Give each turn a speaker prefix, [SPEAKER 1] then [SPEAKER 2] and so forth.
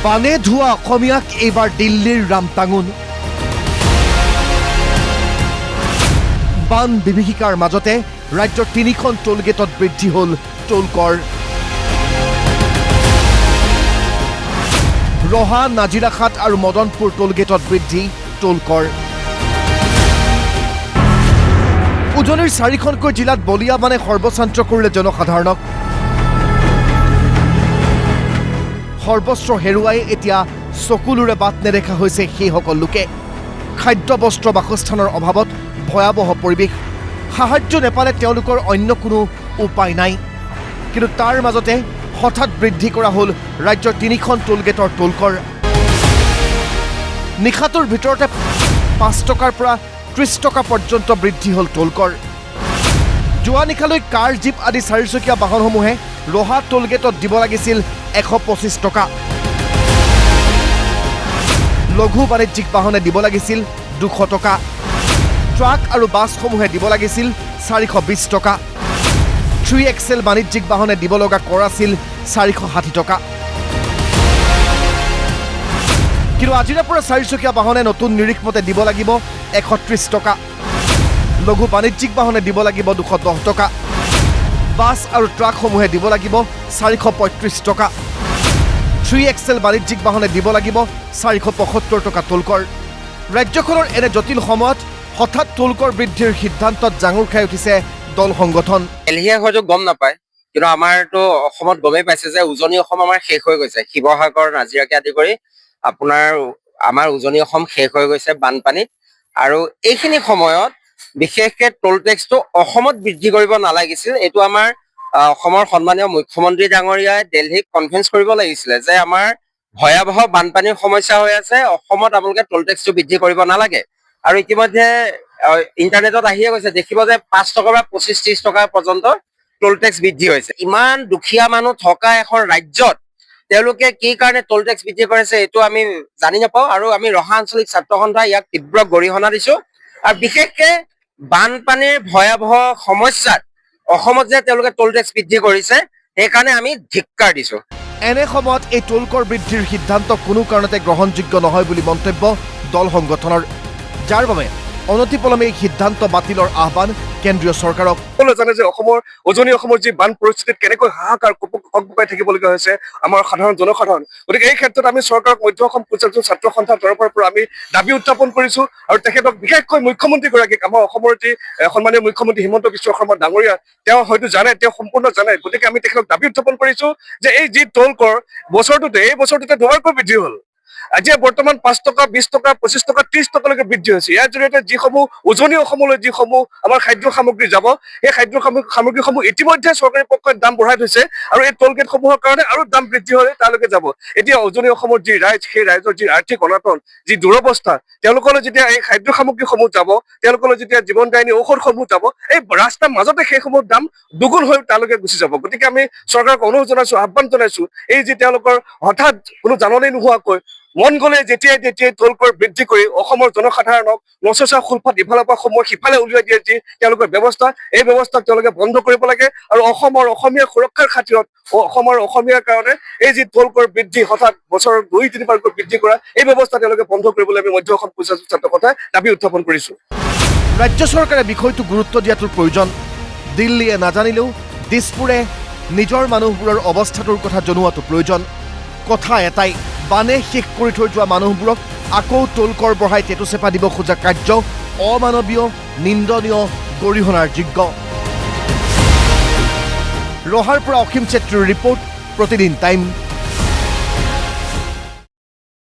[SPEAKER 1] বানে ধোৱা অসমীয়াক এইবাৰ দিল্লীৰ ৰামটাঙোন। বান বিভীষিকাৰ মাজতে ৰাজ্যৰ 3খন টোল গেটত বৃদ্ধি হ'ল টোল কৰ। ৰহা, নাজিৰাখাট আৰু মদনপুৰ টোল গেটত বৃদ্ধি টোল কৰ। উজনিৰ 4খনকৈ জিলাত বলিয়া বানে সৰ্বশান্ত কৰিলে জনসাধাৰণক। সৰ্বস্ব হেৰুৱাই এতিয়া চকুলোৰে বাট নেদেখা হৈছে সেইসকল লোকে। খাদ্য, বস্ত্ৰ, বাসস্থানৰ অভাৱত ভয়াৱহ পৰিৱেশ। সাহায্য নেপালে তেওঁলোকৰ অন্য কোনো উপায় নাই। কিন্তু তাৰ মাজতে হঠাৎ বৃদ্ধি কৰা হ'ল ৰাজ্যৰ 3খন টোল গেটৰ টোল কৰ। নিশাটোৰ ভিতৰতে 5 টকাৰ পৰা 30 টকা পৰ্যন্ত বৃদ্ধি হ'ল টোল কৰ। যোৱা নিশালৈ কাৰ, জীপ আদি 4চকীয়া বাহনসমূহে ৰহা টোল গেটত দিব লাগিছিল 125 টকা। লঘু বাণিজ্যিক বাহনে দিব লাগিছিল 200 টকা। ট্ৰাক আৰু বাছসমূহে দিব লাগিছিল 420 টকা। 3XL বাণিজ্যিক বাহনে দিব লগা কৰ আছিল 460 টকা। কিন্তু আজিৰে পৰা 4চকীয়া বাহনে নতুন নিৰিখ মতে দিব লাগিব 130 টকা। লঘু বাণিজ্যিক বাহনে দিব লাগিব 210 টকা। বাছ আৰু ট্ৰাকসমূহে দিব লাগিব 435 টকা। 3XL বাণিজ্যিক বাহনে দিব লাগিব 475 টকা টোল কৰ। ৰাজ্যখনৰ এনে জটিল সময়ত হঠাৎ টোল কৰ বৃদ্ধিৰ সিদ্ধান্তত জাঙুৰ খাই উঠিছে দল সংগঠন।
[SPEAKER 2] দিল্লীয়ে হয়তো গম নাপায়, কিন্তু আমাৰতো অসমত গমেই পাইছে যে উজনি অসম আমাৰ শেষ হৈ গৈছে। শিৱসাগৰ, নাজিৰাকে আদি কৰি আপোনাৰ আমাৰ উজনি অসম শেষ হৈ গৈছে বানপানীত। আৰু এইখিনি সময়ত বিশেষকে টোল টেক্সটো অসমত বৃদ্ধি কৰিব নালাগিছিল। এইটো আমাৰ অসমৰ সন্মানীয় মুখ্যমন্ত্ৰী ডাঙৰীয়াই দিল্লীক কনভিন্স কৰিব লাগিছিলে যে আমাৰ ভয়াৱহ বানপানীৰ সমস্যা হৈ আছে, অসমত আপোনালোকে টোল টেক্সটো বৃদ্ধি কৰিব নালাগে। আৰু ইতিমধ্যে ইণ্টাৰনেটত আহিয়ে গৈছে, দেখিব যে 5 টকাৰ পৰা 25-30 টকা পৰ্যন্ত টোল টেক্স বৃদ্ধি হৈছে। ইমান দুখীয়া মানুহ থকা এখন ৰাজ্যত তেওঁলোকে কি কাৰণে টোল টেক্স বৃদ্ধি কৰিছে এইটো আমি জানি নাপাওঁ। আৰু আমি ৰহা আঞ্চলিক ছাত্ৰ সন্থাই ইয়াক তীব্ৰ গৰিহণা দিছো। আৰু বিশেষকে বানপানীৰ ভয়াৱহ সমস্যাত অসমত যে তেওঁলোকে টোল টেক্স বৃদ্ধি কৰিছে সেইকাৰণে আমি ধিক্কাৰ দিছো।
[SPEAKER 1] এনে সময়ত এই টোল কৰ বৃদ্ধিৰ সিদ্ধান্ত কোনো কাৰণতে গ্ৰহণযোগ্য নহয় বুলি মন্তব্য দল সংগঠনৰ, যাৰ বাবে অনতিপলমে এই সিদ্ধান্ত বাতিলৰ আহ্বান কেন্দ্ৰীয় চৰকাৰক।
[SPEAKER 3] সকলোৱে জানে যে উজনি অসমৰ যি বান পৰিস্থিতিত কেনেকৈ হাহাকাৰ ককবকাই থাকিবলগীয়া হৈছে আমাৰ সাধাৰণ জনসাধাৰণ। গতিকে এই ক্ষেত্ৰত আমি চৰকাৰক মধ্য অসম পৰ্যালোচনা ছাত্ৰ সন্থাৰ তৰফৰ পৰা আমি দাবী উত্থাপন কৰিছো। আৰু তেখেতক বিশেষকৈ মুখ্যমন্ত্ৰীগৰাকীক, আমাৰ অসমৰ যি সন্মানীয় মুখ্যমন্ত্ৰী হিমন্ত বিশ্ব শৰ্মা ডাঙৰীয়া, তেওঁ হয়তো জানে, তেওঁ সম্পূৰ্ণ জানে। গতিকে আমি তেখেতক দাবী উত্থাপন কৰিছো যে এই যি টোল কৰ এই বছৰটোতে দুবাৰকৈ বৃদ্ধি হ'ল। আজি বৰ্তমান 5 টকা, 20 টকা, 25 টকা, 30 টকালৈকে বৃদ্ধি হৈছে। ইয়াৰ জৰিয়তে যিসমূহ উজনি অসমলৈ যিসমূহ আমাৰ খাদ্য সামগ্ৰী যাব, সেই খাদ্য সামগ্ৰীসমূহ ইতিমধ্যে চৰকাৰী পক্ষই দাম বঢ়াই থৈছে। আৰু এই টোল গেটসমূহৰ কাৰণে আৰু দাম বৃদ্ধি হ'লে তালৈকে যাব। এতিয়া উজনি অসমৰ যি ৰাইজ, সেই ৰাইজৰ যি আৰ্থিক অনাটন, যি দুৰৱস্থা, তেওঁলোকলৈ যেতিয়া এই খাদ্য সামগ্ৰীসমূহ যাব, তেওঁলোকলৈ যেতিয়া জীৱনদায়িনী ঔষধসমূহ যাব, এই ৰাস্তাৰ মাজতে সেইসমূহৰ দাম দুগুণ হৈ তালৈকে গুচি যাব। গতিকে আমি চৰকাৰক অনুৰোধ জনাইছো, আহ্বান জনাইছো, এই যি তেওঁলোকৰ হঠাৎ কোনো জাননী নোহোৱাকৈ মন গ'লে যেতিয়াই টোল কৰ বৃদ্ধি কৰি অসমৰ জনসাধাৰণক নচেচা শুল্কত ইফালৰ পৰা সময় সিফালে উলিয়াই দিয়ে যি তেওঁলোকৰ ব্যৱস্থা, এই ব্যৱস্থাক তেওঁলোকে বন্ধ কৰিব লাগে। আৰু অসমৰ অসমীয়া সুৰক্ষাৰ খাতিৰত অসমৰ অসমীয়াৰ কাৰণে এই যি টোল কৰ বৃদ্ধি হঠাৎ বছৰৰ 2-3 বাৰকৈ বৃদ্ধি কৰা, এই ব্যৱস্থা তেওঁলোকে বন্ধ কৰিবলৈ আমি মধ্য অসম পৰ্যালোচনা ছাত্ৰ সন্থাই দাবী উত্থাপন কৰিছো।
[SPEAKER 1] ৰাজ্য চৰকাৰে বিষয়টো গুৰুত্ব দিয়াটোৰ প্ৰয়োজন। দিল্লীয়ে নাজানিলেও দিছপুৰে নিজৰ মানুহবোৰৰ অৱস্থাটোৰ কথা জনোৱাটো প্ৰয়োজন। কথা এটাই, বানে শেষ কৰি থৈ যোৱা মানুহবোৰক আকৌ টোল কৰ বঢ়াই টেটুচেপা দিব খোজা কাৰ্য অমানৱীয়, নিন্দনীয়, গৰিহণাৰ যোগ্য। ৰহাৰ পৰা অসীম চেত্ৰীৰ ৰিপৰ্ট, প্ৰতিদিন টাইম।